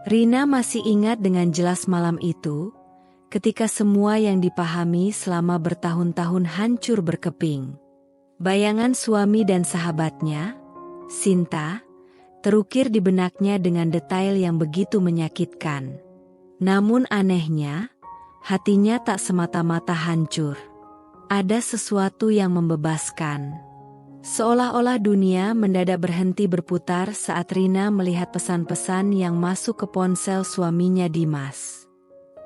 Rina masih ingat dengan jelas malam itu, ketika semua yang dipahami selama bertahun-tahun hancur berkeping. Bayangan suami dan sahabatnya, Sinta, terukir di benaknya dengan detail yang begitu menyakitkan. Namun anehnya, hatinya tak semata-mata hancur. Ada sesuatu yang membebaskan. Seolah-olah dunia mendadak berhenti berputar saat Rina melihat pesan-pesan yang masuk ke ponsel suaminya Dimas.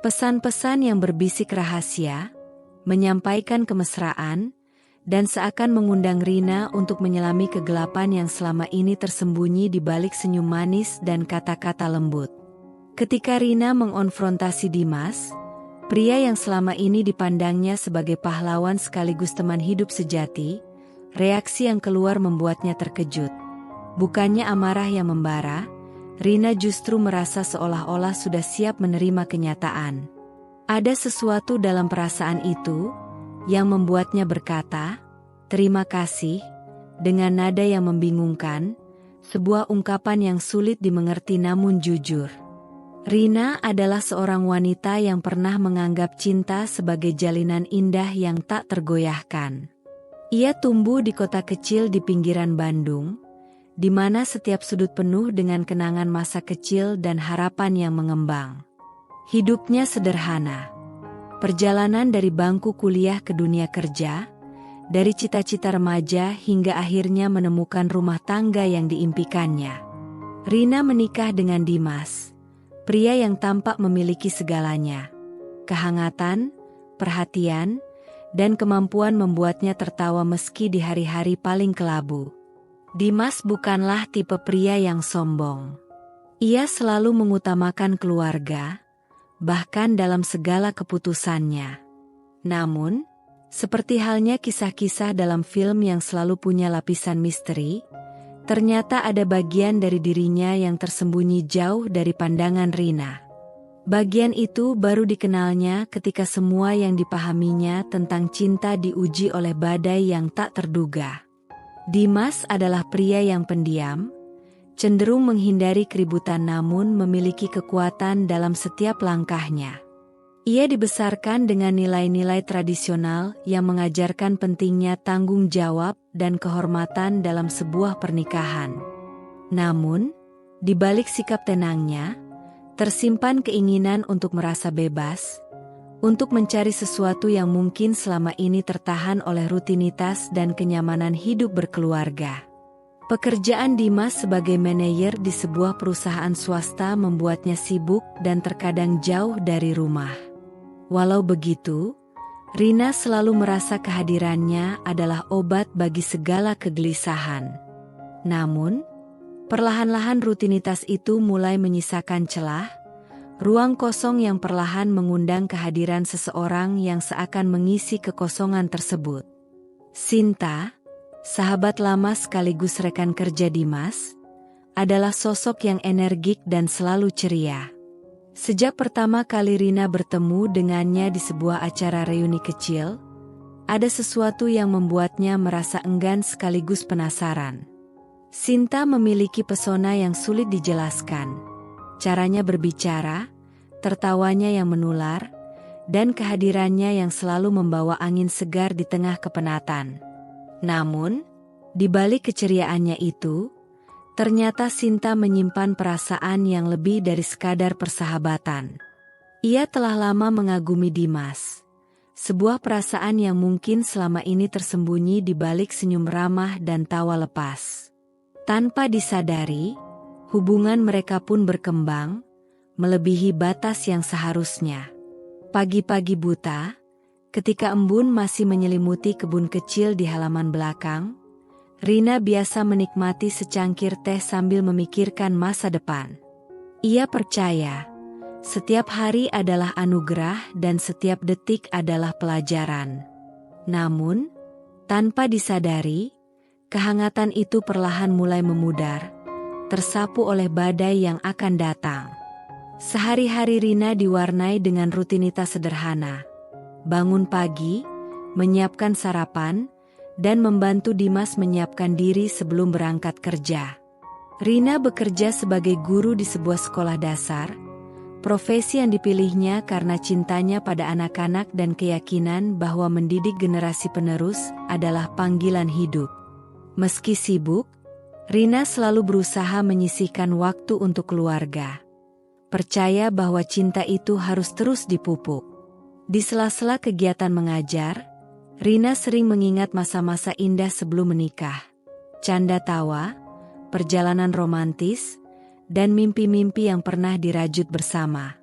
Pesan-pesan yang berbisik rahasia, menyampaikan kemesraan, dan seakan mengundang Rina untuk menyelami kegelapan yang selama ini tersembunyi di balik senyum manis dan kata-kata lembut. Ketika Rina mengonfrontasi Dimas, pria yang selama ini dipandangnya sebagai pahlawan sekaligus teman hidup sejati, reaksi yang keluar membuatnya terkejut. Bukannya amarah yang membara, Rina justru merasa seolah-olah sudah siap menerima kenyataan. Ada sesuatu dalam perasaan itu yang membuatnya berkata, "Terima kasih," dengan nada yang membingungkan, sebuah ungkapan yang sulit dimengerti namun jujur. Rina adalah seorang wanita yang pernah menganggap cinta sebagai jalinan indah yang tak tergoyahkan. Ia tumbuh di kota kecil di pinggiran Bandung, di mana setiap sudut penuh dengan kenangan masa kecil dan harapan yang mengembang. Hidupnya sederhana. Perjalanan dari bangku kuliah ke dunia kerja, dari cita-cita remaja hingga akhirnya menemukan rumah tangga yang diimpikannya. Rina menikah dengan Dimas, pria yang tampak memiliki segalanya. Kehangatan, perhatian, dan kemampuan membuatnya tertawa meski di hari-hari paling kelabu. Dimas bukanlah tipe pria yang sombong. Ia selalu mengutamakan keluarga, bahkan dalam segala keputusannya. Namun, seperti halnya kisah-kisah dalam film yang selalu punya lapisan misteri, ternyata ada bagian dari dirinya yang tersembunyi jauh dari pandangan Rina. Bagian itu baru dikenalnya ketika semua yang dipahaminya tentang cinta diuji oleh badai yang tak terduga. Dimas adalah pria yang pendiam, cenderung menghindari keributan namun memiliki kekuatan dalam setiap langkahnya. Ia dibesarkan dengan nilai-nilai tradisional yang mengajarkan pentingnya tanggung jawab dan kehormatan dalam sebuah pernikahan. Namun, di balik sikap tenangnya, tersimpan keinginan untuk merasa bebas, untuk mencari sesuatu yang mungkin selama ini tertahan oleh rutinitas dan kenyamanan hidup berkeluarga. Pekerjaan Dimas sebagai manajer di sebuah perusahaan swasta membuatnya sibuk dan terkadang jauh dari rumah. Walau begitu, Rina selalu merasa kehadirannya adalah obat bagi segala kegelisahan. Namun, perlahan-lahan rutinitas itu mulai menyisakan celah, ruang kosong yang perlahan mengundang kehadiran seseorang yang seakan mengisi kekosongan tersebut. Sinta, sahabat lama sekaligus rekan kerja Dimas, adalah sosok yang energik dan selalu ceria. Sejak pertama kali Rina bertemu dengannya di sebuah acara reuni kecil, ada sesuatu yang membuatnya merasa enggan sekaligus penasaran. Sinta memiliki pesona yang sulit dijelaskan. Caranya berbicara, tertawanya yang menular, dan kehadirannya yang selalu membawa angin segar di tengah kepenatan. Namun, di balik keceriaannya itu, ternyata Sinta menyimpan perasaan yang lebih dari sekadar persahabatan. Ia telah lama mengagumi Dimas, sebuah perasaan yang mungkin selama ini tersembunyi di balik senyum ramah dan tawa lepas. Tanpa disadari, hubungan mereka pun berkembang, melebihi batas yang seharusnya. Pagi-pagi buta, ketika embun masih menyelimuti kebun kecil di halaman belakang, Rina biasa menikmati secangkir teh sambil memikirkan masa depan. Ia percaya, setiap hari adalah anugerah dan setiap detik adalah pelajaran. Namun, tanpa disadari, kehangatan itu perlahan mulai memudar, tersapu oleh badai yang akan datang. Sehari-hari Rina diwarnai dengan rutinitas sederhana. Bangun pagi, menyiapkan sarapan, dan membantu Dimas menyiapkan diri sebelum berangkat kerja. Rina bekerja sebagai guru di sebuah sekolah dasar, profesi yang dipilihnya karena cintanya pada anak-anak dan keyakinan bahwa mendidik generasi penerus adalah panggilan hidup. Meski sibuk, Rina selalu berusaha menyisihkan waktu untuk keluarga. Percaya bahwa cinta itu harus terus dipupuk. Di sela-sela kegiatan mengajar, Rina sering mengingat masa-masa indah sebelum menikah. Canda tawa, perjalanan romantis, dan mimpi-mimpi yang pernah dirajut bersama.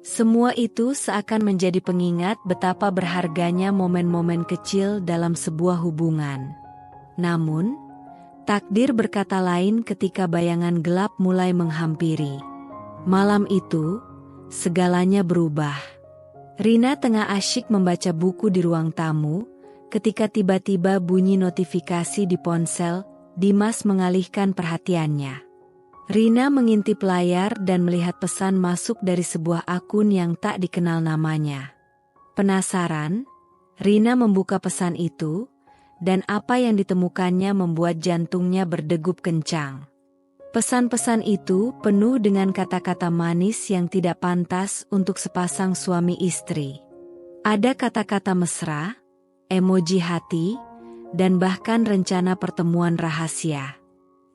Semua itu seakan menjadi pengingat betapa berharganya momen-momen kecil dalam sebuah hubungan. Namun, takdir berkata lain ketika bayangan gelap mulai menghampiri. Malam itu, segalanya berubah. Rina tengah asyik membaca buku di ruang tamu, ketika tiba-tiba bunyi notifikasi di ponsel Dimas mengalihkan perhatiannya. Rina mengintip layar dan melihat pesan masuk dari sebuah akun yang tak dikenal namanya. Penasaran, Rina membuka pesan itu, dan apa yang ditemukannya membuat jantungnya berdegup kencang. Pesan-pesan itu penuh dengan kata-kata manis yang tidak pantas untuk sepasang suami istri. Ada kata-kata mesra, emoji hati, dan bahkan rencana pertemuan rahasia.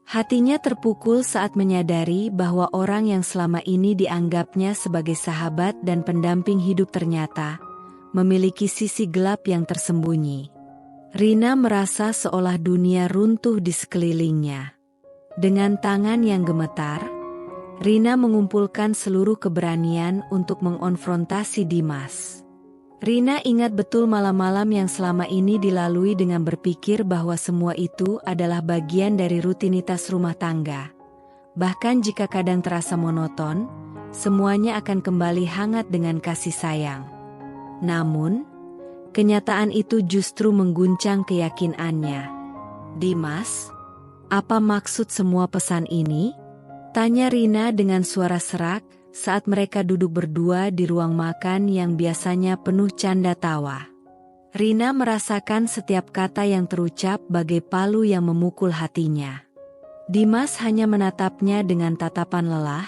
Hatinya terpukul saat menyadari bahwa orang yang selama ini dianggapnya sebagai sahabat dan pendamping hidup ternyata memiliki sisi gelap yang tersembunyi. Rina merasa seolah dunia runtuh di sekelilingnya. Dengan tangan yang gemetar, Rina mengumpulkan seluruh keberanian untuk mengonfrontasi Dimas. Rina ingat betul malam-malam yang selama ini dilalui dengan berpikir bahwa semua itu adalah bagian dari rutinitas rumah tangga. Bahkan jika kadang terasa monoton, semuanya akan kembali hangat dengan kasih sayang. Namun, kenyataan itu justru mengguncang keyakinannya. Dimas, apa maksud semua pesan ini? Tanya Rina dengan suara serak saat mereka duduk berdua di ruang makan yang biasanya penuh canda tawa. Rina merasakan setiap kata yang terucap bagai palu yang memukul hatinya. Dimas hanya menatapnya dengan tatapan lelah,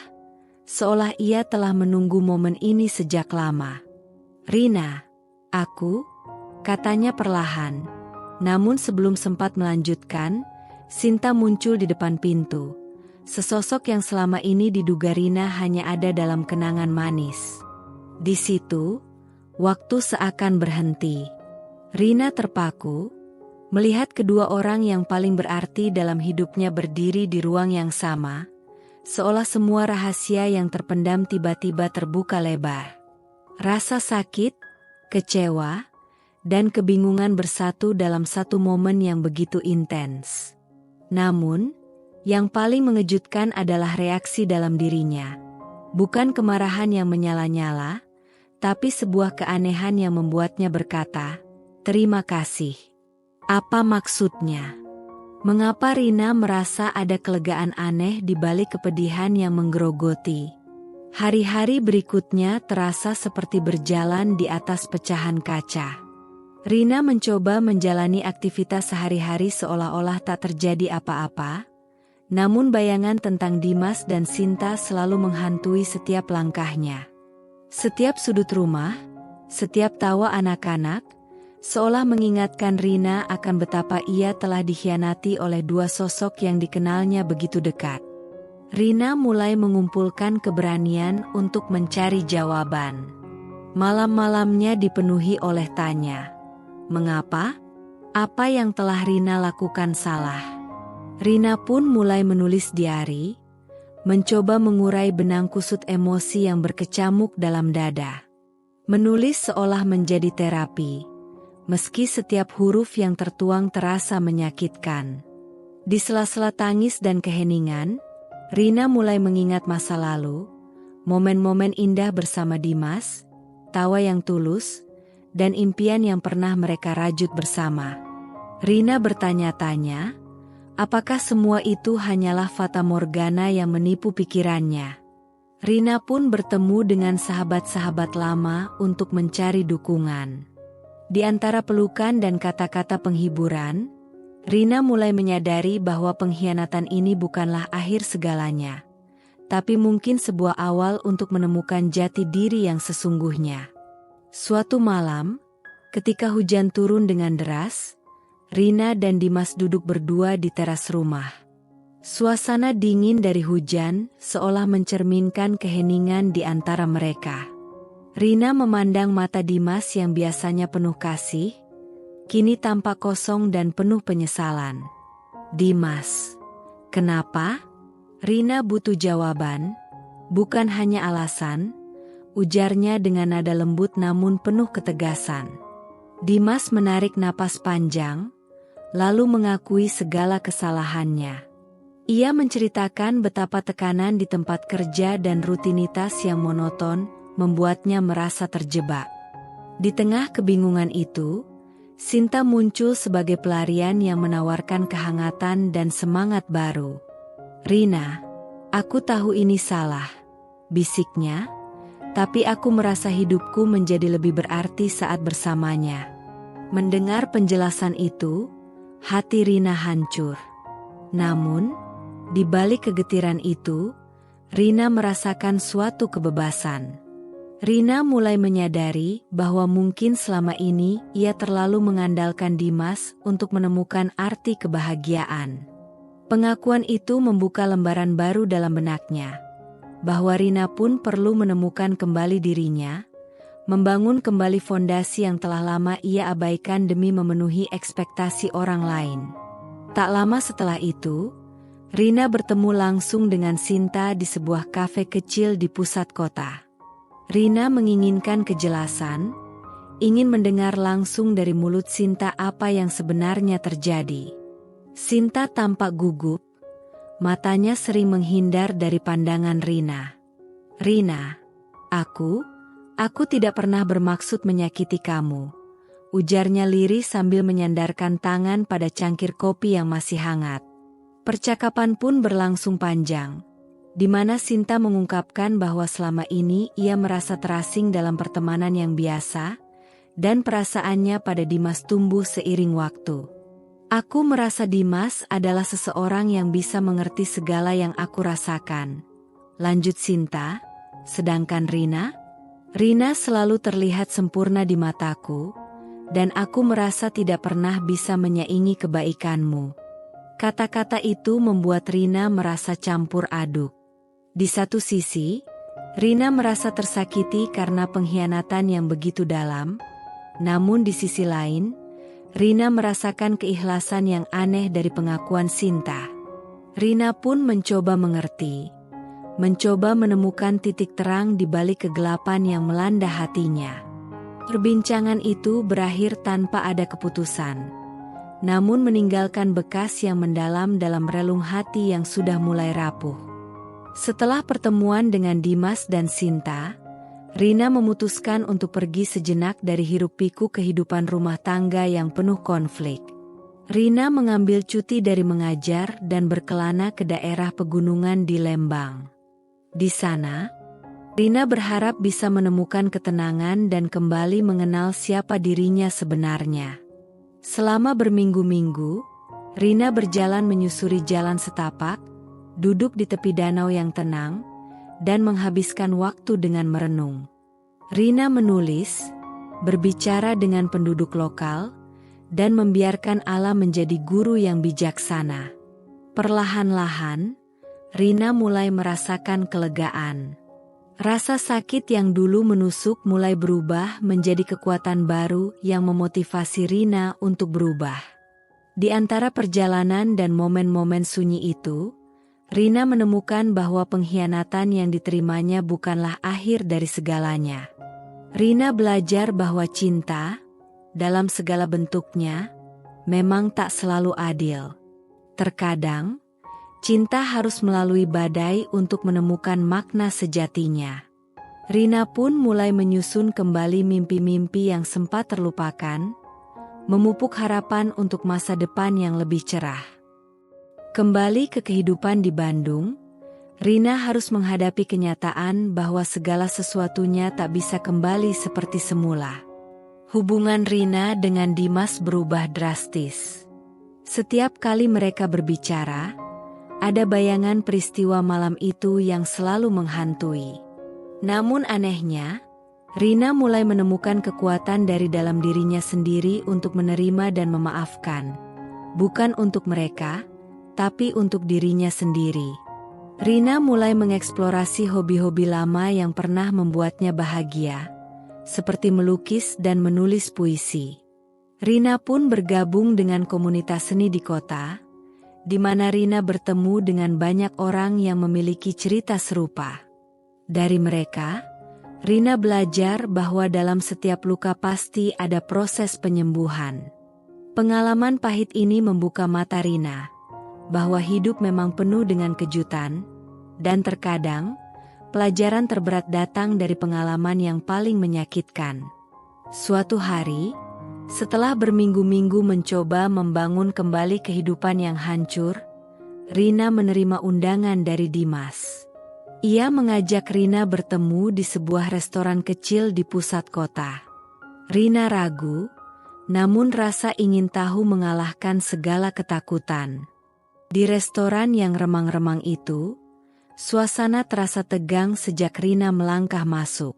seolah ia telah menunggu momen ini sejak lama. "Rina, katanya perlahan. Namun sebelum sempat melanjutkan, Sinta muncul di depan pintu. Sesosok yang selama ini diduga Rina hanya ada dalam kenangan manis. Di situ, waktu seakan berhenti. Rina terpaku, melihat kedua orang yang paling berarti dalam hidupnya berdiri di ruang yang sama, seolah semua rahasia yang terpendam tiba-tiba terbuka lebar. Rasa sakit, kecewa, dan kebingungan bersatu dalam satu momen yang begitu intens. Namun, yang paling mengejutkan adalah reaksi dalam dirinya. Bukan kemarahan yang menyala-nyala, tapi sebuah keanehan yang membuatnya berkata, "Terima kasih." Apa maksudnya? Mengapa Rina merasa ada kelegaan aneh di balik kepedihan yang menggerogoti? Hari-hari berikutnya terasa seperti berjalan di atas pecahan kaca. Rina mencoba menjalani aktivitas sehari-hari seolah-olah tak terjadi apa-apa, namun bayangan tentang Dimas dan Sinta selalu menghantui setiap langkahnya. Setiap sudut rumah, setiap tawa anak-anak, seolah mengingatkan Rina akan betapa ia telah dikhianati oleh dua sosok yang dikenalnya begitu dekat. Rina mulai mengumpulkan keberanian untuk mencari jawaban. Malam-malamnya dipenuhi oleh tanya. Mengapa? Apa yang telah Rina lakukan salah? Rina pun mulai menulis diari, mencoba mengurai benang kusut emosi yang berkecamuk dalam dada. Menulis seolah menjadi terapi, meski setiap huruf yang tertuang terasa menyakitkan. Di sela-sela tangis dan keheningan, Rina mulai mengingat masa lalu, momen-momen indah bersama Dimas, tawa yang tulus, dan impian yang pernah mereka rajut bersama. Rina bertanya-tanya, apakah semua itu hanyalah fata morgana yang menipu pikirannya? Rina pun bertemu dengan sahabat-sahabat lama untuk mencari dukungan. Di antara pelukan dan kata-kata penghiburan, Rina mulai menyadari bahwa pengkhianatan ini bukanlah akhir segalanya, tapi mungkin sebuah awal untuk menemukan jati diri yang sesungguhnya. Suatu malam, ketika hujan turun dengan deras, Rina dan Dimas duduk berdua di teras rumah. Suasana dingin dari hujan seolah mencerminkan keheningan di antara mereka. Rina memandang mata Dimas yang biasanya penuh kasih, kini tampak kosong dan penuh penyesalan. "Dimas, kenapa?" Rina butuh jawaban, bukan hanya alasan, ujarnya dengan nada lembut namun penuh ketegasan. Dimas menarik napas panjang, lalu mengakui segala kesalahannya. Ia menceritakan betapa tekanan di tempat kerja dan rutinitas yang monoton membuatnya merasa terjebak. Di tengah kebingungan itu, Sinta muncul sebagai pelarian yang menawarkan kehangatan dan semangat baru. "Rina, aku tahu ini salah," bisiknya, "tapi aku merasa hidupku menjadi lebih berarti saat bersamanya." Mendengar penjelasan itu, hati Rina hancur. Namun, di balik kegetiran itu, Rina merasakan suatu kebebasan. Rina mulai menyadari bahwa mungkin selama ini ia terlalu mengandalkan Dimas untuk menemukan arti kebahagiaan. Pengakuan itu membuka lembaran baru dalam benaknya, bahwa Rina pun perlu menemukan kembali dirinya, membangun kembali fondasi yang telah lama ia abaikan demi memenuhi ekspektasi orang lain. Tak lama setelah itu, Rina bertemu langsung dengan Sinta di sebuah kafe kecil di pusat kota. Rina menginginkan kejelasan, ingin mendengar langsung dari mulut Sinta apa yang sebenarnya terjadi. Sinta tampak gugup, matanya sering menghindar dari pandangan Rina. "Rina, aku tidak pernah bermaksud menyakiti kamu," ujarnya lirih sambil menyandarkan tangan pada cangkir kopi yang masih hangat. Percakapan pun berlangsung panjang, di mana Sinta mengungkapkan bahwa selama ini ia merasa terasing dalam pertemanan yang biasa, dan perasaannya pada Dimas tumbuh seiring waktu. "Aku merasa Dimas adalah seseorang yang bisa mengerti segala yang aku rasakan," lanjut Sinta. "Sedangkan Rina selalu terlihat sempurna di mataku, dan aku merasa tidak pernah bisa menyaingi kebaikanmu." Kata-kata itu membuat Rina merasa campur aduk. Di satu sisi, Rina merasa tersakiti karena pengkhianatan yang begitu dalam, namun di sisi lain, Rina merasakan keikhlasan yang aneh dari pengakuan Sinta. Rina pun mencoba mengerti, mencoba menemukan titik terang di balik kegelapan yang melanda hatinya. Perbincangan itu berakhir tanpa ada keputusan, namun meninggalkan bekas yang mendalam dalam relung hati yang sudah mulai rapuh. Setelah pertemuan dengan Dimas dan Sinta, Rina memutuskan untuk pergi sejenak dari hiruk-pikuk kehidupan rumah tangga yang penuh konflik. Rina mengambil cuti dari mengajar dan berkelana ke daerah pegunungan di Lembang. Di sana, Rina berharap bisa menemukan ketenangan dan kembali mengenal siapa dirinya sebenarnya. Selama berminggu-minggu, Rina berjalan menyusuri jalan setapak, duduk di tepi danau yang tenang, dan menghabiskan waktu dengan merenung. Rina menulis, berbicara dengan penduduk lokal, dan membiarkan alam menjadi guru yang bijaksana. Perlahan-lahan, Rina mulai merasakan kelegaan. Rasa sakit yang dulu menusuk mulai berubah menjadi kekuatan baru yang memotivasi Rina untuk berubah. Di antara perjalanan dan momen-momen sunyi itu, Rina menemukan bahwa pengkhianatan yang diterimanya bukanlah akhir dari segalanya. Rina belajar bahwa cinta, dalam segala bentuknya, memang tak selalu adil. Terkadang, cinta harus melalui badai untuk menemukan makna sejatinya. Rina pun mulai menyusun kembali mimpi-mimpi yang sempat terlupakan, memupuk harapan untuk masa depan yang lebih cerah. Kembali ke kehidupan di Bandung, Rina harus menghadapi kenyataan bahwa segala sesuatunya tak bisa kembali seperti semula. Hubungan Rina dengan Dimas berubah drastis. Setiap kali mereka berbicara, ada bayangan peristiwa malam itu yang selalu menghantui. Namun anehnya, Rina mulai menemukan kekuatan dari dalam dirinya sendiri untuk menerima dan memaafkan. Bukan untuk mereka, tapi untuk dirinya sendiri. Rina mulai mengeksplorasi hobi-hobi lama yang pernah membuatnya bahagia, seperti melukis dan menulis puisi. Rina pun bergabung dengan komunitas seni di kota, di mana Rina bertemu dengan banyak orang yang memiliki cerita serupa. Dari mereka, Rina belajar bahwa dalam setiap luka pasti ada proses penyembuhan. Pengalaman pahit ini membuka mata Rina, bahwa hidup memang penuh dengan kejutan, dan terkadang, pelajaran terberat datang dari pengalaman yang paling menyakitkan. Suatu hari, setelah berminggu-minggu mencoba membangun kembali kehidupan yang hancur, Rina menerima undangan dari Dimas. Ia mengajak Rina bertemu di sebuah restoran kecil di pusat kota. Rina ragu, namun rasa ingin tahu mengalahkan segala ketakutan. Di restoran yang remang-remang itu, suasana terasa tegang sejak Rina melangkah masuk.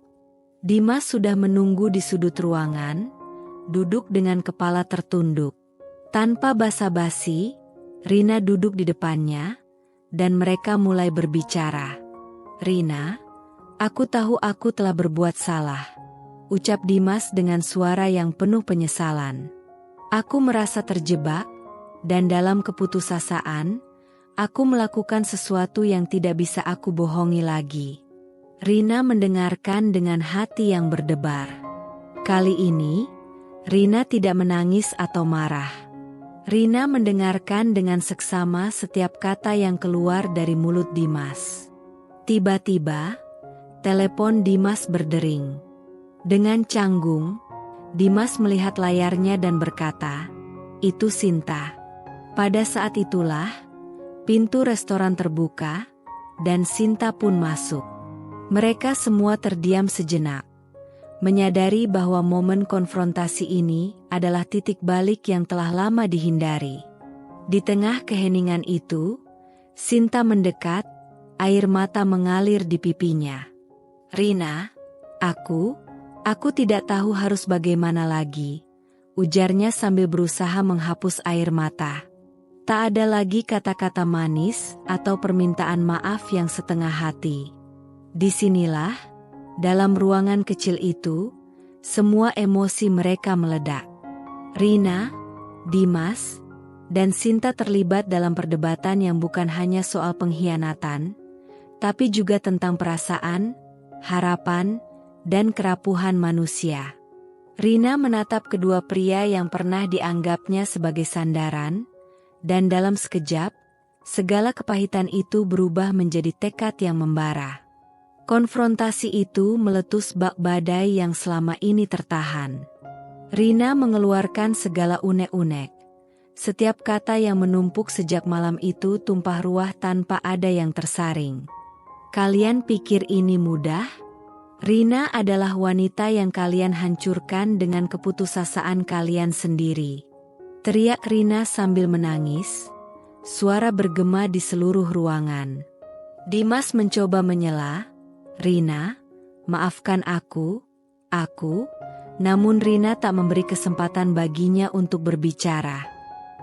Dimas sudah menunggu di sudut ruangan, duduk dengan kepala tertunduk. Tanpa basa-basi, Rina duduk di depannya, dan mereka mulai berbicara. "Rina, aku tahu aku telah berbuat salah," ucap Dimas dengan suara yang penuh penyesalan. "Aku merasa terjebak, dan dalam keputusasaan, aku melakukan sesuatu yang tidak bisa aku bohongi lagi." Rina mendengarkan dengan hati yang berdebar. Kali ini, Rina tidak menangis atau marah. Rina mendengarkan dengan seksama setiap kata yang keluar dari mulut Dimas. Tiba-tiba, telepon Dimas berdering. Dengan canggung, Dimas melihat layarnya dan berkata, "Itu Sinta." Pada saat itulah, pintu restoran terbuka, dan Sinta pun masuk. Mereka semua terdiam sejenak, menyadari bahwa momen konfrontasi ini adalah titik balik yang telah lama dihindari. Di tengah keheningan itu, Sinta mendekat, air mata mengalir di pipinya. "Rina, aku tidak tahu harus bagaimana lagi," ujarnya sambil berusaha menghapus air mata. Tak ada lagi kata-kata manis atau permintaan maaf yang setengah hati. Disinilah, dalam ruangan kecil itu, semua emosi mereka meledak. Rina, Dimas, dan Sinta terlibat dalam perdebatan yang bukan hanya soal pengkhianatan, tapi juga tentang perasaan, harapan, dan kerapuhan manusia. Rina menatap kedua pria yang pernah dianggapnya sebagai sandaran, dan dalam sekejap, segala kepahitan itu berubah menjadi tekad yang membara. Konfrontasi itu meletus bak badai yang selama ini tertahan. Rina mengeluarkan segala unek-unek. Setiap kata yang menumpuk sejak malam itu tumpah ruah tanpa ada yang tersaring. "Kalian pikir ini mudah? Rina adalah wanita yang kalian hancurkan dengan keputusasaan kalian sendiri," teriak Rina sambil menangis. Suara bergema di seluruh ruangan. Dimas mencoba menyela, "Rina, maafkan aku," namun Rina tak memberi kesempatan baginya untuk berbicara.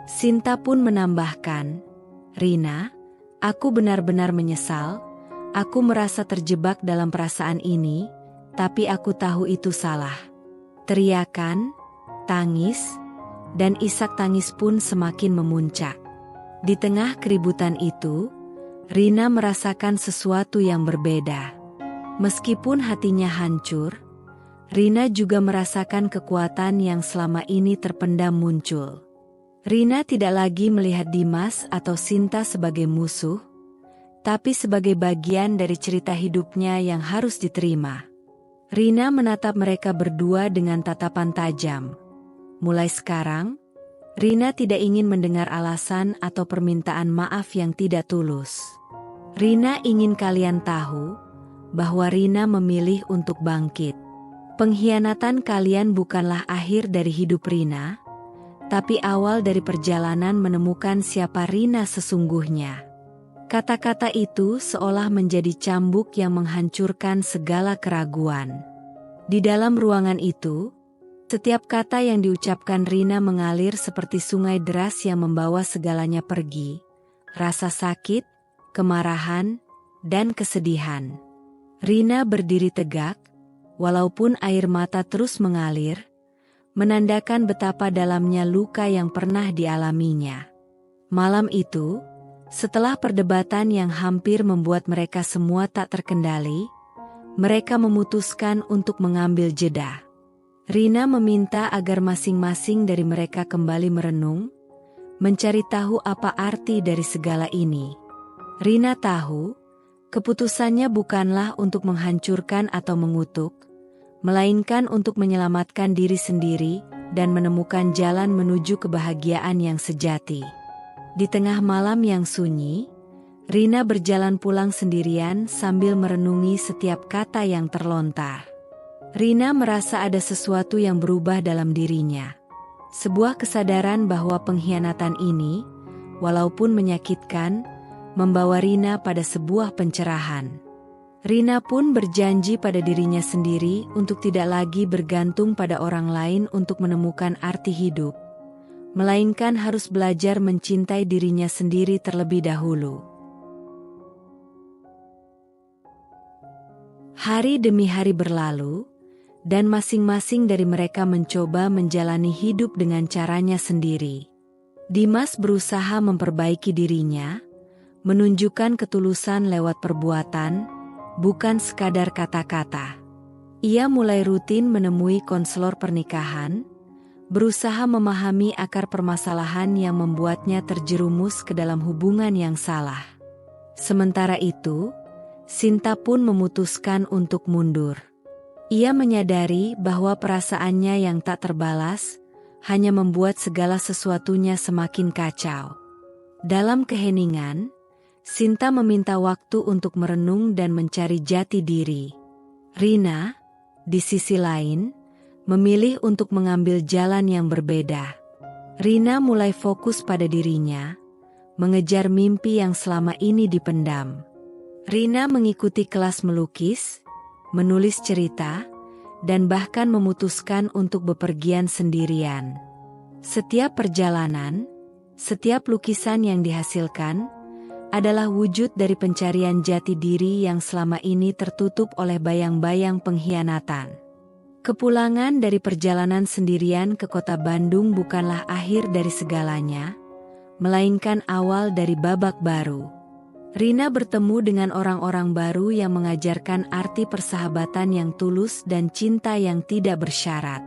Sinta pun menambahkan, "Rina, aku benar-benar menyesal, aku merasa terjebak dalam perasaan ini, tapi aku tahu itu salah." Teriakan, tangis, dan isak tangis pun semakin memuncak. Di tengah keributan itu, Rina merasakan sesuatu yang berbeda. Meskipun hatinya hancur, Rina juga merasakan kekuatan yang selama ini terpendam muncul. Rina tidak lagi melihat Dimas atau Sinta sebagai musuh, tapi sebagai bagian dari cerita hidupnya yang harus diterima. Rina menatap mereka berdua dengan tatapan tajam. Mulai sekarang, Rina tidak ingin mendengar alasan atau permintaan maaf yang tidak tulus. Rina ingin kalian tahu bahwa Rina memilih untuk bangkit. Pengkhianatan kalian bukanlah akhir dari hidup Rina, tapi awal dari perjalanan menemukan siapa Rina sesungguhnya. Kata-kata itu seolah menjadi cambuk yang menghancurkan segala keraguan. Di dalam ruangan itu, setiap kata yang diucapkan Rina mengalir seperti sungai deras yang membawa segalanya pergi. Rasa sakit, kemarahan, dan kesedihan. Rina berdiri tegak, walaupun air mata terus mengalir, menandakan betapa dalamnya luka yang pernah dialaminya. Malam itu, setelah perdebatan yang hampir membuat mereka semua tak terkendali, mereka memutuskan untuk mengambil jeda. Rina meminta agar masing-masing dari mereka kembali merenung, mencari tahu apa arti dari segala ini. Rina tahu, keputusannya bukanlah untuk menghancurkan atau mengutuk, melainkan untuk menyelamatkan diri sendiri dan menemukan jalan menuju kebahagiaan yang sejati. Di tengah malam yang sunyi, Rina berjalan pulang sendirian sambil merenungi setiap kata yang terlontar. Rina merasa ada sesuatu yang berubah dalam dirinya. Sebuah kesadaran bahwa pengkhianatan ini, walaupun menyakitkan, membawa Rina pada sebuah pencerahan. Rina pun berjanji pada dirinya sendiri untuk tidak lagi bergantung pada orang lain untuk menemukan arti hidup, melainkan harus belajar mencintai dirinya sendiri terlebih dahulu. Hari demi hari berlalu, dan masing-masing dari mereka mencoba menjalani hidup dengan caranya sendiri. Dimas berusaha memperbaiki dirinya, menunjukkan ketulusan lewat perbuatan, bukan sekadar kata-kata. Ia mulai rutin menemui konselor pernikahan, berusaha memahami akar permasalahan yang membuatnya terjerumus ke dalam hubungan yang salah. Sementara itu, Sinta pun memutuskan untuk mundur. Ia menyadari bahwa perasaannya yang tak terbalas hanya membuat segala sesuatunya semakin kacau. Dalam keheningan, Sinta meminta waktu untuk merenung dan mencari jati diri. Rina, di sisi lain, memilih untuk mengambil jalan yang berbeda. Rina mulai fokus pada dirinya, mengejar mimpi yang selama ini dipendam. Rina mengikuti kelas melukis, menulis cerita, dan bahkan memutuskan untuk bepergian sendirian. Setiap perjalanan, setiap lukisan yang dihasilkan, adalah wujud dari pencarian jati diri yang selama ini tertutup oleh bayang-bayang pengkhianatan. Kepulangan dari perjalanan sendirian ke kota Bandung bukanlah akhir dari segalanya, melainkan awal dari babak baru. Rina bertemu dengan orang-orang baru yang mengajarkan arti persahabatan yang tulus dan cinta yang tidak bersyarat.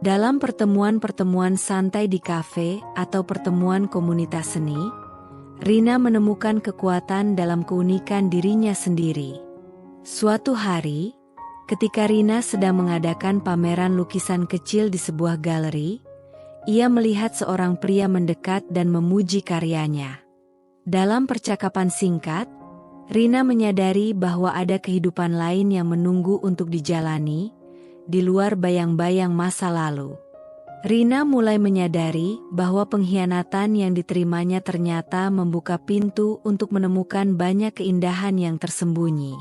Dalam pertemuan-pertemuan santai di kafe atau pertemuan komunitas seni, Rina menemukan kekuatan dalam keunikan dirinya sendiri. Suatu hari, ketika Rina sedang mengadakan pameran lukisan kecil di sebuah galeri, ia melihat seorang pria mendekat dan memuji karyanya. Dalam percakapan singkat, Rina menyadari bahwa ada kehidupan lain yang menunggu untuk dijalani, di luar bayang-bayang masa lalu. Rina mulai menyadari bahwa pengkhianatan yang diterimanya ternyata membuka pintu untuk menemukan banyak keindahan yang tersembunyi.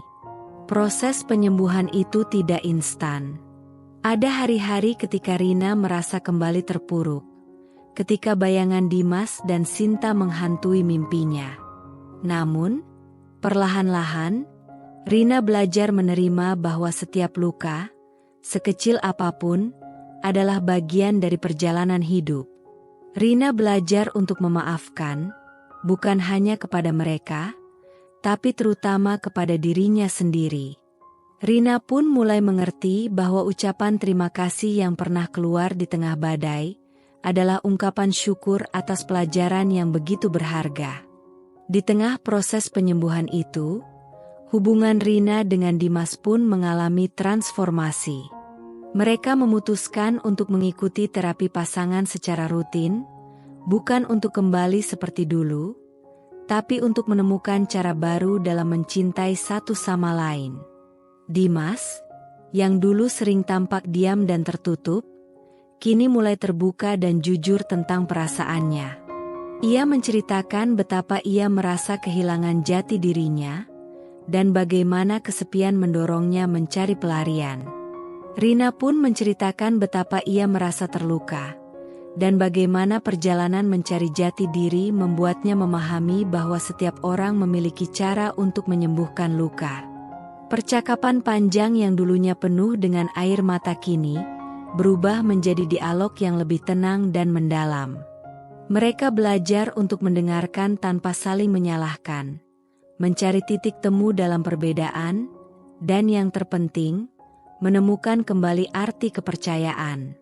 Proses penyembuhan itu tidak instan. Ada hari-hari ketika Rina merasa kembali terpuruk, ketika bayangan Dimas dan Sinta menghantui mimpinya. Namun, perlahan-lahan, Rina belajar menerima bahwa setiap luka, sekecil apapun, adalah bagian dari perjalanan hidup. Rina belajar untuk memaafkan, bukan hanya kepada mereka, tapi terutama kepada dirinya sendiri. Rina pun mulai mengerti bahwa ucapan terima kasih yang pernah keluar di tengah badai adalah ungkapan syukur atas pelajaran yang begitu berharga. Di tengah proses penyembuhan itu, hubungan Rina dengan Dimas pun mengalami transformasi. Mereka memutuskan untuk mengikuti terapi pasangan secara rutin, bukan untuk kembali seperti dulu, tapi untuk menemukan cara baru dalam mencintai satu sama lain. Dimas, yang dulu sering tampak diam dan tertutup, kini mulai terbuka dan jujur tentang perasaannya. Ia menceritakan betapa ia merasa kehilangan jati dirinya, dan bagaimana kesepian mendorongnya mencari pelarian. Rina pun menceritakan betapa ia merasa terluka, dan bagaimana perjalanan mencari jati diri membuatnya memahami bahwa setiap orang memiliki cara untuk menyembuhkan luka. Percakapan panjang yang dulunya penuh dengan air mata kini berubah menjadi dialog yang lebih tenang dan mendalam. Mereka belajar untuk mendengarkan tanpa saling menyalahkan, mencari titik temu dalam perbedaan, dan yang terpenting, menemukan kembali arti kepercayaan.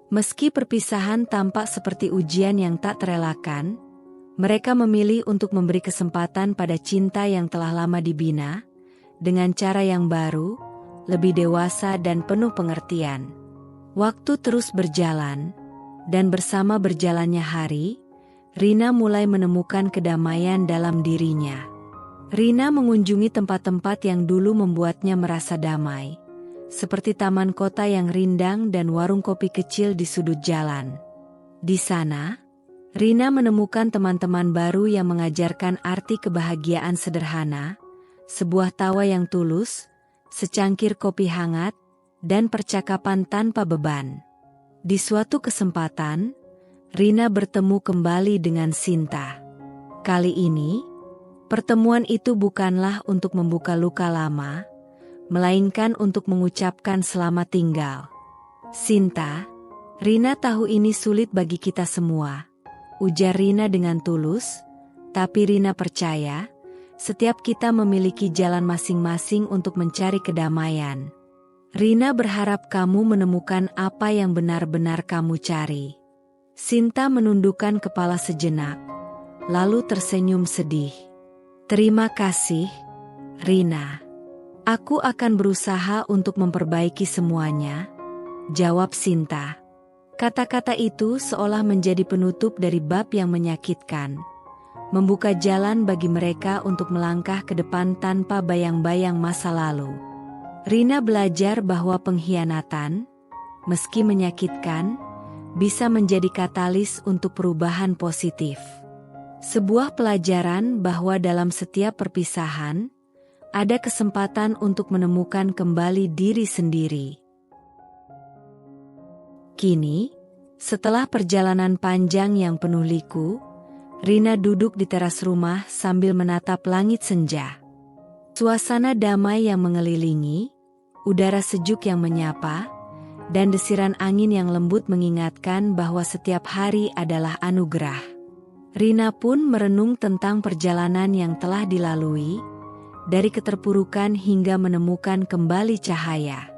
Meski perpisahan tampak seperti ujian yang tak terelakkan, mereka memilih untuk memberi kesempatan pada cinta yang telah lama dibina, dengan cara yang baru, lebih dewasa dan penuh pengertian. Waktu terus berjalan, dan bersama berjalannya hari, Rina mulai menemukan kedamaian dalam dirinya. Rina mengunjungi tempat-tempat yang dulu membuatnya merasa damai, seperti taman kota yang rindang dan warung kopi kecil di sudut jalan. Di sana, Rina menemukan teman-teman baru yang mengajarkan arti kebahagiaan sederhana, sebuah tawa yang tulus, secangkir kopi hangat, dan percakapan tanpa beban. Di suatu kesempatan, Rina bertemu kembali dengan Sinta. Kali ini, pertemuan itu bukanlah untuk membuka luka lama, melainkan untuk mengucapkan selamat tinggal. Sinta, Rina tahu ini sulit bagi kita semua, ujar Rina dengan tulus, tapi Rina percaya, setiap kita memiliki jalan masing-masing untuk mencari kedamaian. Rina berharap kamu menemukan apa yang benar-benar kamu cari. Sinta menundukkan kepala sejenak, lalu tersenyum sedih. Terima kasih, Rina. Aku akan berusaha untuk memperbaiki semuanya, jawab Sinta. Kata-kata itu seolah menjadi penutup dari bab yang menyakitkan, membuka jalan bagi mereka untuk melangkah ke depan tanpa bayang-bayang masa lalu. Rina belajar bahwa pengkhianatan, meski menyakitkan, bisa menjadi katalis untuk perubahan positif. Sebuah pelajaran bahwa dalam setiap perpisahan, ada kesempatan untuk menemukan kembali diri sendiri. Kini, setelah perjalanan panjang yang penuh liku, Rina duduk di teras rumah sambil menatap langit senja. Suasana damai yang mengelilingi, udara sejuk yang menyapa, dan desiran angin yang lembut mengingatkan bahwa setiap hari adalah anugerah. Rina pun merenung tentang perjalanan yang telah dilalui, dari keterpurukan hingga menemukan kembali cahaya.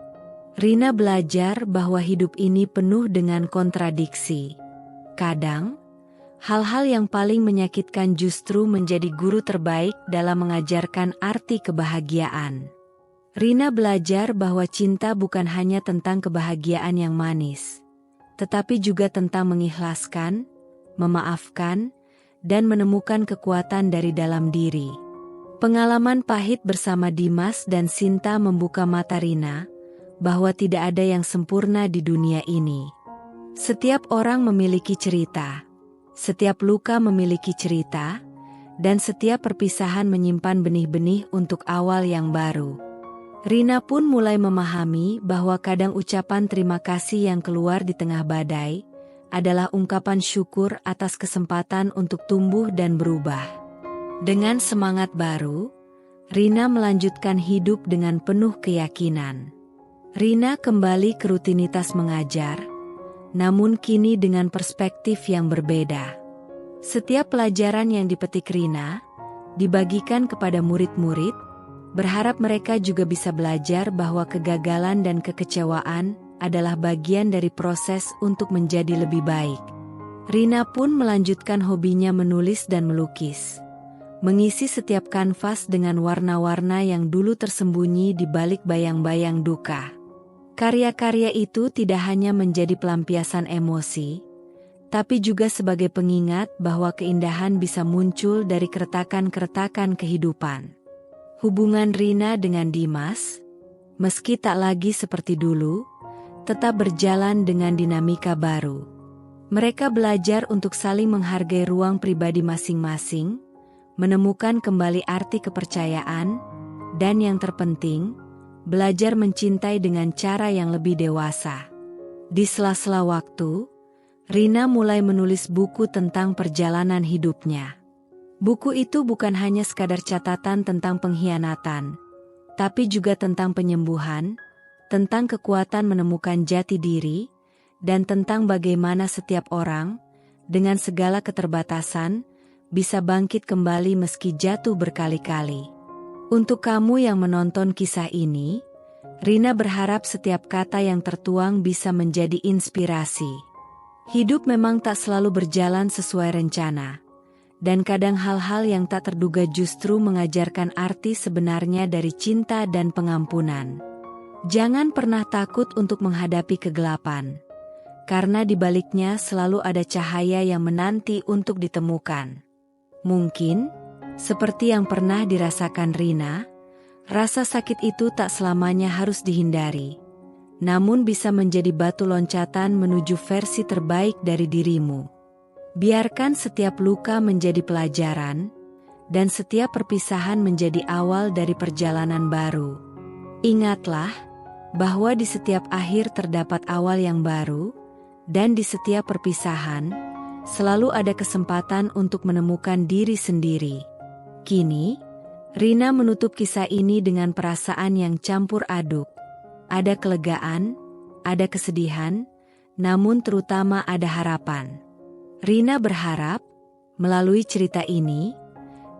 Rina belajar bahwa hidup ini penuh dengan kontradiksi. Kadang, hal-hal yang paling menyakitkan justru menjadi guru terbaik dalam mengajarkan arti kebahagiaan. Rina belajar bahwa cinta bukan hanya tentang kebahagiaan yang manis, tetapi juga tentang mengikhlaskan, memaafkan, dan menemukan kekuatan dari dalam diri. Pengalaman pahit bersama Dimas dan Sinta membuka mata Rina, bahwa tidak ada yang sempurna di dunia ini. Setiap orang memiliki cerita, setiap luka memiliki cerita, dan setiap perpisahan menyimpan benih-benih untuk awal yang baru. Rina pun mulai memahami bahwa kadang ucapan terima kasih yang keluar di tengah badai adalah ungkapan syukur atas kesempatan untuk tumbuh dan berubah. Dengan semangat baru, Rina melanjutkan hidup dengan penuh keyakinan. Rina kembali ke rutinitas mengajar, namun kini dengan perspektif yang berbeda. Setiap pelajaran yang dipetik Rina dibagikan kepada murid-murid, berharap mereka juga bisa belajar bahwa kegagalan dan kekecewaan adalah bagian dari proses untuk menjadi lebih baik. Rina pun melanjutkan hobinya menulis dan melukis, mengisi setiap kanvas dengan warna-warna yang dulu tersembunyi di balik bayang-bayang duka. Karya-karya itu tidak hanya menjadi pelampiasan emosi, tapi juga sebagai pengingat bahwa keindahan bisa muncul dari keretakan-keretakan kehidupan. Hubungan Rina dengan Dimas, meski tak lagi seperti dulu, tetap berjalan dengan dinamika baru. Mereka belajar untuk saling menghargai ruang pribadi masing-masing, menemukan kembali arti kepercayaan, dan yang terpenting, belajar mencintai dengan cara yang lebih dewasa. Di sela-sela waktu, Rina mulai menulis buku tentang perjalanan hidupnya. Buku itu bukan hanya sekadar catatan tentang pengkhianatan, tapi juga tentang penyembuhan, tentang kekuatan menemukan jati diri, dan tentang bagaimana setiap orang, dengan segala keterbatasan, bisa bangkit kembali meski jatuh berkali-kali. Untuk kamu yang menonton kisah ini, Rina berharap setiap kata yang tertuang bisa menjadi inspirasi. Hidup memang tak selalu berjalan sesuai rencana, dan kadang hal-hal yang tak terduga justru mengajarkan arti sebenarnya dari cinta dan pengampunan. Jangan pernah takut untuk menghadapi kegelapan, karena di baliknya selalu ada cahaya yang menanti untuk ditemukan. Mungkin, seperti yang pernah dirasakan Rina, rasa sakit itu tak selamanya harus dihindari, namun bisa menjadi batu loncatan menuju versi terbaik dari dirimu. Biarkan setiap luka menjadi pelajaran, dan setiap perpisahan menjadi awal dari perjalanan baru. Ingatlah, bahwa di setiap akhir terdapat awal yang baru, dan di setiap perpisahan, selalu ada kesempatan untuk menemukan diri sendiri. Kini, Rina menutup kisah ini dengan perasaan yang campur aduk. Ada kelegaan, ada kesedihan, namun terutama ada harapan. Rina berharap, melalui cerita ini,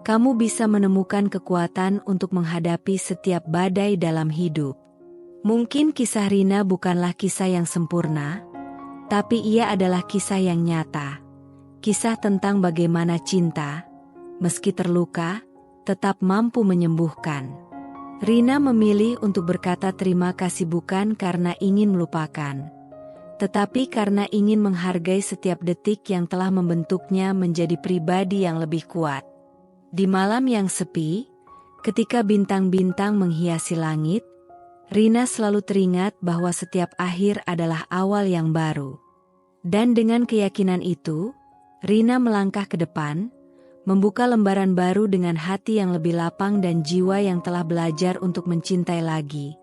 kamu bisa menemukan kekuatan untuk menghadapi setiap badai dalam hidup. Mungkin kisah Rina bukanlah kisah yang sempurna, tapi ia adalah kisah yang nyata. Kisah tentang bagaimana cinta, meski terluka, tetap mampu menyembuhkan. Rina memilih untuk berkata terima kasih bukan karena ingin melupakan, tetapi karena ingin menghargai setiap detik yang telah membentuknya menjadi pribadi yang lebih kuat. Di malam yang sepi, ketika bintang-bintang menghiasi langit, Rina selalu teringat bahwa setiap akhir adalah awal yang baru. Dan dengan keyakinan itu, Rina melangkah ke depan, membuka lembaran baru dengan hati yang lebih lapang dan jiwa yang telah belajar untuk mencintai lagi,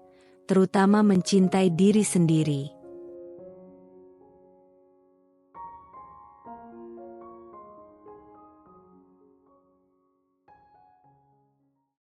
terutama mencintai diri sendiri.